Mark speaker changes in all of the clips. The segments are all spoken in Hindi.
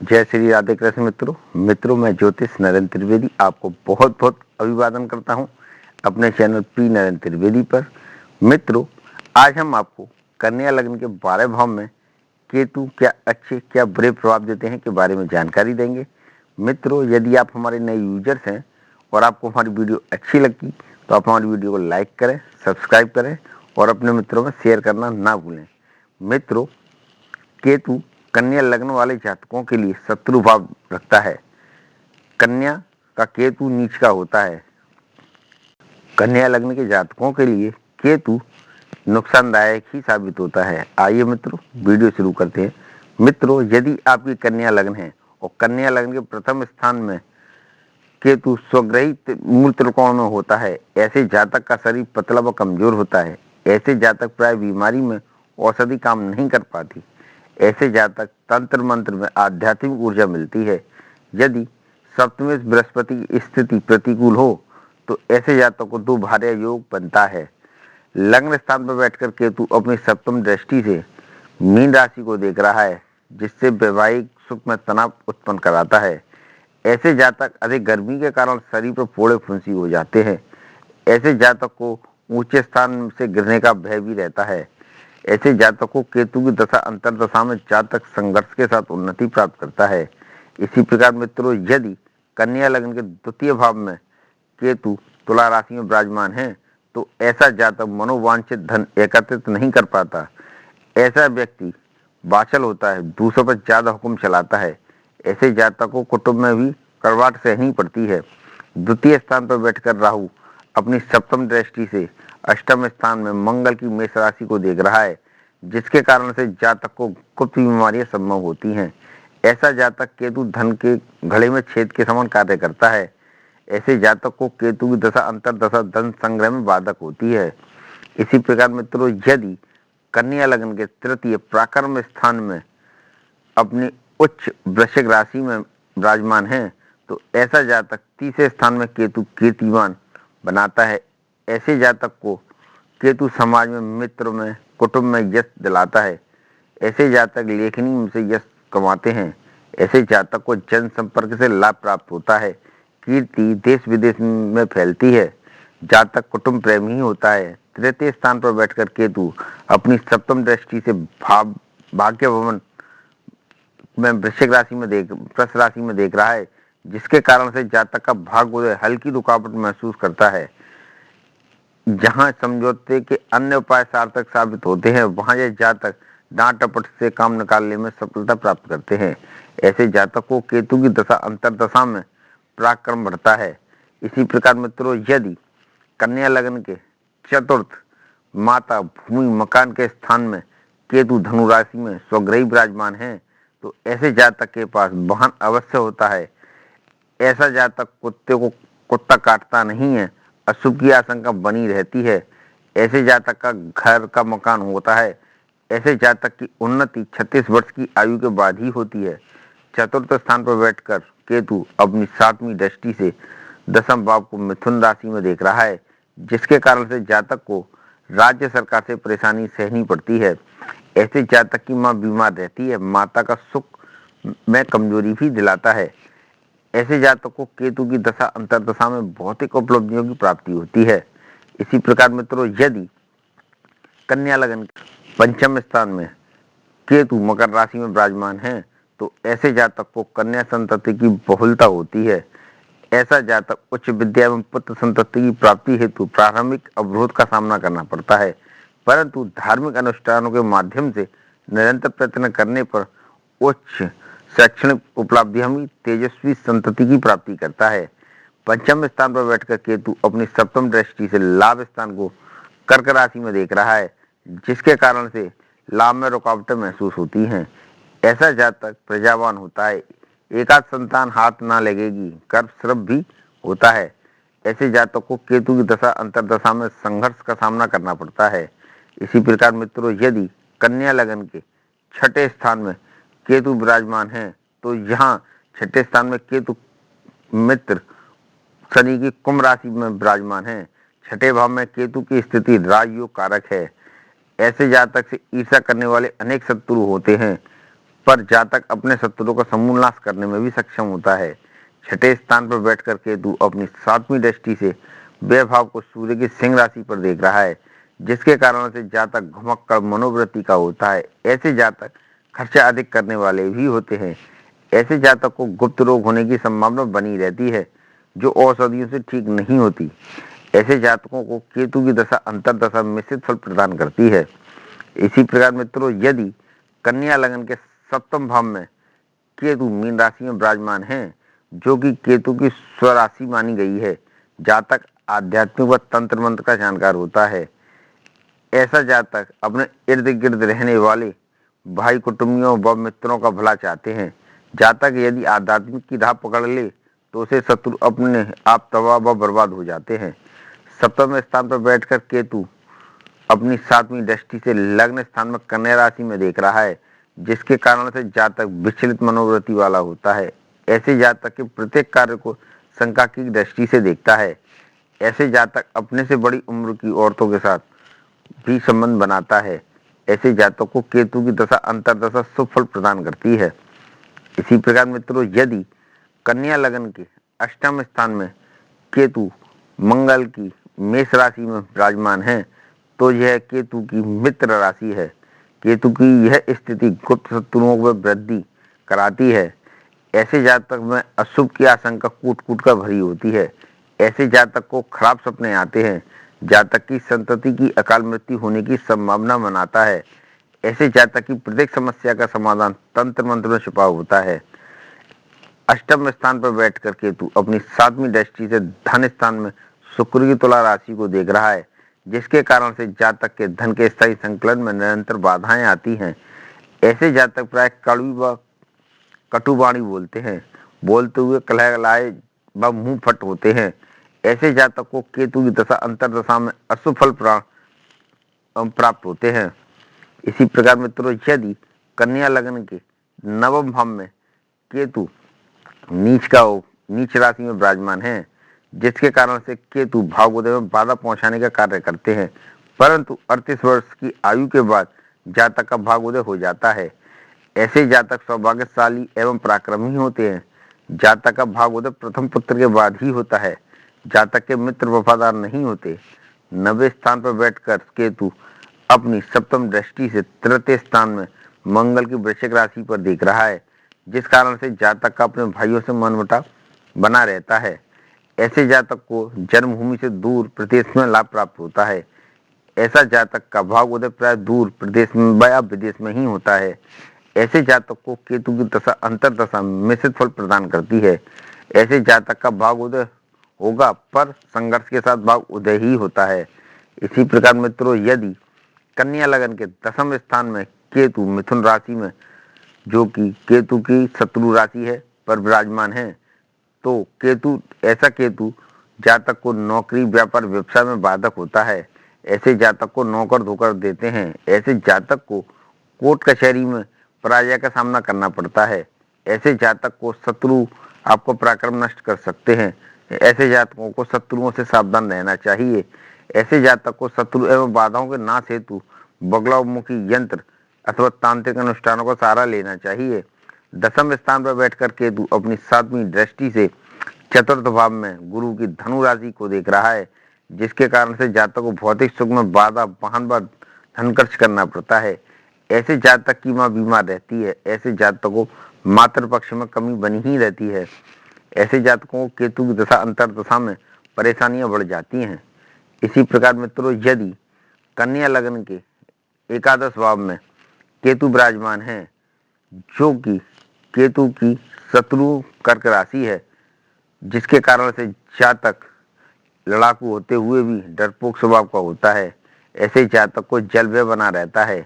Speaker 1: जय श्री राधे कृष्ण मित्रों मैं ज्योतिष नरेंद्र त्रिवेदी आपको बहुत बहुत अभिवादन करता हूं अपने चैनल पी नरेंद्र त्रिवेदी पर। मित्रों, आज हम आपको कन्या लग्न के 12 भाव में केतु क्या अच्छे क्या बुरे प्रभाव देते हैं के बारे में जानकारी देंगे। मित्रों, यदि आप हमारे नए यूजर्स हैं और आपको हमारी वीडियो अच्छी लगती तो आप हमारी वीडियो को लाइक करें, सब्सक्राइब करें और अपने मित्रों में शेयर करना ना भूलें। मित्रों, केतु कन्या लग्न वाले जातकों के लिए शत्रु भाव रखता है। कन्या का केतु नीच का होता है। कन्या लग्न के जातकों के लिए केतु नुकसानदायक ही साबित होता है। आइए मित्रों, वीडियो शुरू करते हैं। मित्रों, यदि आपकी कन्या लग्न है और कन्या लग्न के प्रथम स्थान में केतु स्वग्रही मूल त्रिकोण में होता है, ऐसे जातक का शरीर पतला व कमजोर होता है। ऐसे जातक प्राय बीमारी में औषधि काम नहीं कर पाती। ऐसे जातक तंत्र मंत्र में आध्यात्मिक ऊर्जा मिलती है। यदि सप्तमेश बृहस्पति की स्थिति प्रतिकूल हो तो ऐसे जातक को दो भार्या योग बनता है। लग्न स्थान पर बैठकर केतु अपनी सप्तम दृष्टि से मीन राशि को देख रहा है, जिससे वैवाहिक सुख में तनाव उत्पन्न कराता है। ऐसे जातक अधिक गर्मी के कारण शरीर पर फोड़े फुंसी हो जाते हैं। ऐसे जातक को ऊंचे स्थान से गिरने का भय भी रहता है। ऐसे जातक को केतु की दशा अंतर दशा में जातक संघर्ष के साथ उन्नति प्राप्त करता है। इसी प्रकार मित्रों, यदि कन्या लग्न के द्वितीय भाव में केतु तुला राशि में विराजमान है तो ऐसा जातक मनोवांछित धन एकत्रित नहीं कर पाता। ऐसा व्यक्ति बाचल होता है, दूसरों पर ज्यादा हुक्म चलाता है। ऐसे जातक को कुटुंब में भी कड़वाहट सहनी पड़ती है। द्वितीय स्थान पर बैठकर राहु अपनी सप्तम दृष्टि से अष्टम स्थान में मंगल की मेष राशि को देख रहा है, जिसके कारण से जातक को गुप्त बीमारियां संभव होती हैं। ऐसा जातक केतु धन के घड़े में छेद के समान कार्य करता है। ऐसे जातक को केतु की दशा अंतर दशा धन संग्रह में बाधक होती है। इसी प्रकार मित्रों, यदि कन्या लग्न के तृतीय प्राकर्म स्थान में अपनी उच्च वृश्चिक राशि में विराजमान है तो ऐसा जातक तीसरे स्थान में केतु कीर्तिमान बनाता है। ऐसे जातक को केतु समाज में, मित्र में, कुटुंब में यश दिलाता है। ऐसे जातक लेखनी से यश कमाते हैं। ऐसे जातक को जन संपर्क से लाभ प्राप्त होता है। कीर्ति देश विदेश में फैलती है। जातक कुटुंब प्रेमी ही होता है। तृतीय स्थान पर बैठकर केतु अपनी सप्तम दृष्टि से भाग्य भवन में वृश्चिक राशि में देख रहा है, जिसके कारण से जातक का भाग्योदय हल्की रुकावट महसूस करता है। जहां समझौते के अन्य उपाय सार्थक साबित होते हैं, वहां यह जातक डांट डपट से काम निकालने में सफलता प्राप्त करते हैं। ऐसे जातक को केतु की दशा अंतर दशा में पराक्रम बढ़ता है। इसी प्रकार मित्रों, यदि कन्या लग्न के चतुर्थ माता भूमि मकान के स्थान में केतु धनु राशि में स्वग्रही विराजमान है तो ऐसे जातक के पास वाहन अवश्य होता है। ऐसा जातक कुत्ते को कुत्ता काटता नहीं है। अशुभ की आशंका बनी रहती है। ऐसे जातक का घर का मकान होता है। ऐसे जातक की उन्नति 36 वर्ष की आयु के बाद ही होती है। चतुर्थ स्थान पर बैठकर केतु अपनी 7वीं दृष्टि से दसम भाव को मिथुन राशि में देख रहा है, जिसके कारण से जातक को राज्य सरकार से परेशानी सहनी पड़ती है। ऐसे जातक की मां बीमार रहती है। माता का सुख में कमजोरी भी दिलाता है। ऐसे जातक को केतु की दशा अंतर दशा में भौतिक उपलब्धियों की प्राप्ति होती है। इसी प्रकार मित्रों, यदि कन्या लग्न के पंचम स्थान में केतु मकर राशि में विराजमान है तो ऐसे जातक को कन्या संतति की बहुलता होती है। ऐसा जातक उच्च विद्या एवं पुत्र संतति की प्राप्ति हेतु प्रारंभिक अवरोध का सामना करना पड़ता है, परंतु धार्मिक अनुष्ठानों के माध्यम से निरंतर प्रयत्न करने पर उच्च शैक्षणिक उपलब्धियां भी तेजस्वी संतति की प्राप्ति करता है। पंचम स्थान पर बैठकर केतु अपनी सप्तम दृष्टि से लाभ स्थान को कर्क राशि में देख रहा है, जिसके कारण से लाभ में रुकावटें महसूस होती हैं। ऐसा जातक प्रजावान होता है। एकाध संतान हाथ ना लगेगी, गर्भ स्राव भी होता है। ऐसे जातक को केतु की दशा अंतर दशा में संघर्ष का सामना करना पड़ता है। इसी प्रकार मित्रों, यदि कन्या लग्न के छठे स्थान में केतु विराजमान है तो यहाँ छठे स्थान में केतु मित्र शनि की कुंभ राशि में विराजमान है। छठे भाव में केतु की स्थिति राजयोग कारक है। ऐसे जातक से ईर्ष्या करने वाले अनेक शत्रु होते हैं। पर जातक अपने शत्रुओं का समूल नाश करने में भी सक्षम होता है। छठे स्थान पर बैठकर केतु अपनी 7वीं दृष्टि से वैभाव को सूर्य की सिंह राशि पर देख रहा है, जिसके कारण से जातक घुमक्कड़ मनोवृत्ति का होता है। ऐसे जातक खर्चा अधिक करने वाले भी होते हैं। ऐसे जातक को गुप्त रोग होने की संभावना बनी रहती है, जो औषधियों से ठीक नहीं होती। ऐसे जातकों को केतु की दशा अंतर्दशा मिश्रित फल प्रदान करती है। इसी प्रकार मित्रों, यदि कन्या लग्न के 7वें भाव में केतु मीन राशि में विराजमान है, जो कि केतु की स्वराशि मानी गई है, जातक आध्यात्मिक व तंत्र मंत्र का जानकार होता है। ऐसा जातक अपने इर्द गिर्द रहने वाले भाई कुटुंबियों व मित्रों का भला चाहते हैं। जातक यदि आध्यात्मिक की राह पकड़ ले तो उसे शत्रु अपने आप तबाह व बर्बाद हो जाते हैं। 7वें स्थान पर बैठकर केतु अपनी 7वीं दृष्टि से लग्न स्थान में कन्या राशि में देख रहा है, जिसके कारण से जातक विचलित मनोवृत्ति वाला होता है। ऐसे जातक के प्रत्येक कार्य को शंका की दृष्टि से देखता है। ऐसे जातक अपने से बड़ी उम्र की औरतों के साथ भी संबंध बनाता है। ऐसे जातक को केतु की दशा अंतर्दशा शुभ फल प्रदान करती है। इसी प्रकार मित्रों, यदि कन्या लग्न के 8वें स्थान में केतु मंगल की मेष राशि में विराजमान है, तो यह केतु की मित्र राशि है। केतु की यह स्थिति गुप्त शत्रुओं में वृद्धि कराती है। ऐसे जातक में अशुभ की आशंका कूट कूट कर भरी होती है। ऐसे जातक को खराब सपने आते हैं। जातक की संतति की अकाल मृत्यु होने की संभावना मनाता है। ऐसे जातक की प्रत्येक समस्या का समाधान तंत्र मंत्र में छिपा होता है। 8वें स्थान पर बैठकर केतु अपनी 7वीं दृष्टि से धन स्थान में शुक्र की तुला राशि को देख रहा है, जिसके कारण से जातक के धन के स्थायी संकलन में निरंतर बाधाएं आती हैं। ऐसे जातक प्राय कड़वी व कटुवाणी बोलते हैं, बोलते हुए कलह लाए व मुंह फट होते हैं। ऐसे जातक को केतु की दशा अंतर्दशा में अशुभ फल प्राप्त होते हैं। इसी प्रकार मित्रों, यदि कन्या लग्न के 9वें भाव में केतु नीच राशि में विराजमान है, जिसके कारण से केतु भाग्योदय में बाधा पहुंचाने का कार्य करते हैं, परंतु 38 वर्ष की आयु के बाद जातक का भाग्योदय हो जाता है। ऐसे जातक सौभाग्यशाली एवं पराक्रमी होते हैं। जातक का भाग्योदय प्रथम पुत्र के बाद ही होता है। जातक के मित्र वफादार नहीं होते। 9वें स्थान पर बैठकर केतु अपनी 7वीं दृष्टि से तृतीय स्थान में मंगल की वृश्चिक राशि पर देख रहा है, जिस कारण से जातक का अपने भाइयों से मनमुटाव बना रहता है। ऐसे जातक को जन्मभूमि से दूर प्रदेश में लाभ प्राप्त होता है। ऐसा जातक का भाग्योदय प्राय दूर प्रदेश में या विदेश में ही होता है। ऐसे जातक को केतु की दशा अंतर्दशा मिश्रित फल प्रदान करती है। ऐसे जातक का भाग्योदय होगा, पर संघर्ष के साथ भाग्योदय ही होता है। इसी प्रकार मित्रों, यदि कन्या लग्न के 10वें स्थान में केतु मिथुन राशि में, जो कि केतु की शत्रु राशि है, पर विराजमान है, तो ऐसा केतु जातक को नौकरी व्यापार व्यवसाय में बाधक होता है। ऐसे जातक को नौकर धोकर देते हैं। ऐसे जातक को कोर्ट कचहरी में पराजय का सामना करना पड़ता है। ऐसे जातक को शत्रु आपको पराक्रम नष्ट कर सकते हैं। ऐसे जातकों को शत्रुओं से सावधान रहना चाहिए। ऐसे जातक को शत्रु एवं बाधाओं के नाश हेतु बगलामुखी यंत्र अथवा तांत्रिक अनुष्ठानों का सहारा लेना चाहिए। 10वें स्थान पर बैठकर केतु अपनी 7वीं दृष्टि से चतुर्थ भाव में गुरु की धनु राशि को देख रहा है, जिसके कारण से जातक को भौतिक सुख में बाधा वाहन व धन खर्च करना पड़ता है। ऐसे जातक की मां बीमार रहती है। ऐसे जातकों को मातृ पक्ष में कमी बनी ही रहती है। ऐसे जातकों को केतु की दशा अंतर्दशा में परेशानियां बढ़ जाती हैं। इसी प्रकार मित्रों, यदि कन्या लग्न के 11 भाव में केतु विराजमान है, जो कि केतु की शत्रु कर्क राशि है, जिसके कारण से जातक लड़ाकू होते हुए भी डरपोक स्वभाव का होता है। ऐसे जातक को जल व्यय बना रहता है।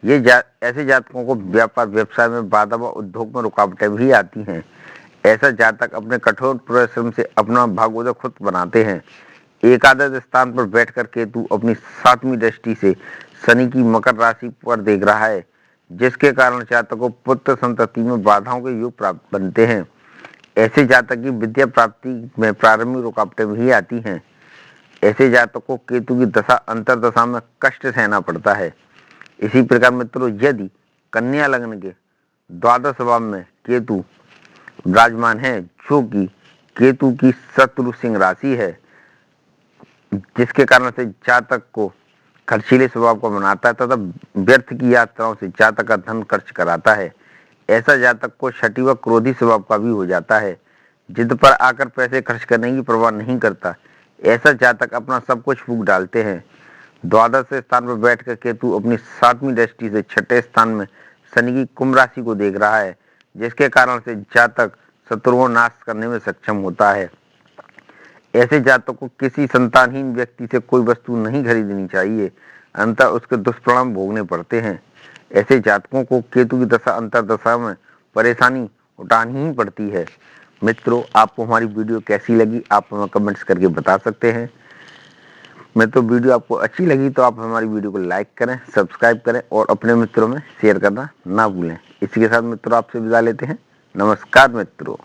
Speaker 1: ऐसे जातकों को व्यापार व्यवसाय में बाधा व उद्योग में रुकावटें भी आती हैं। ऐसा जातक अपने कठोर परिश्रम से अपना भाग्योदय खुद बनाते हैं। 11 स्थान पर बैठकर केतु अपनी 7वीं दृष्टि से शनि की मकर राशि पर देख रहा है, जिसके कारण जातक को पुत्र संतति में बाधाओं के योग प्राप्त बनते हैं। ऐसे जातक की विद्या प्राप्ति में प्रारंभिक रुकावटें भी आती हैं। ऐसे जातक को केतु की दशा अंतर्दशा में कष्ट सहना पड़ता है। इसी प्रकार मित्रों, यदि कन्या लग्न के द्वादश भाव में केतु विराजमान है, जो कि केतु की शत्रु सिंह राशि है, जिसके कारण से जातक को खर्चीले स्वभाव को बनाता है तथा व्यर्थ की यात्राओं से जातक का धन खर्च कराता है। ऐसा जातक को शठी व क्रोधी स्वभाव का भी हो जाता है, जिद पर आकर पैसे खर्च करने की परवाह नहीं करता। ऐसा जातक अपना सब कुछ फूंक डालते हैं। द्वादश स्थान पर बैठकर केतु अपनी 7वीं दृष्टि से 6ठे स्थान में शनि की कुंभ राशि को देख रहा है, जिसके कारण से जातक शत्रुओं नाश करने में सक्षम होता है। ऐसे जातक को किसी संतानहीन व्यक्ति से कोई वस्तु नहीं खरीदनी चाहिए, अंततः उसके दुष्परिणाम भोगने पड़ते हैं। ऐसे जातकों को केतु की दशा अंतर्दशा में परेशानी उठानी ही पड़ती है। मित्रों, आपको हमारी वीडियो कैसी लगी आप हमें कमेंट्स करके बता सकते हैं। मित्रों, वीडियो आपको अच्छी लगी तो आप हमारी वीडियो को लाइक करें, सब्सक्राइब करें और अपने मित्रों में शेयर करना ना भूलें। इसी के साथ मित्रों आपसे विदा लेते हैं। नमस्कार मित्रों।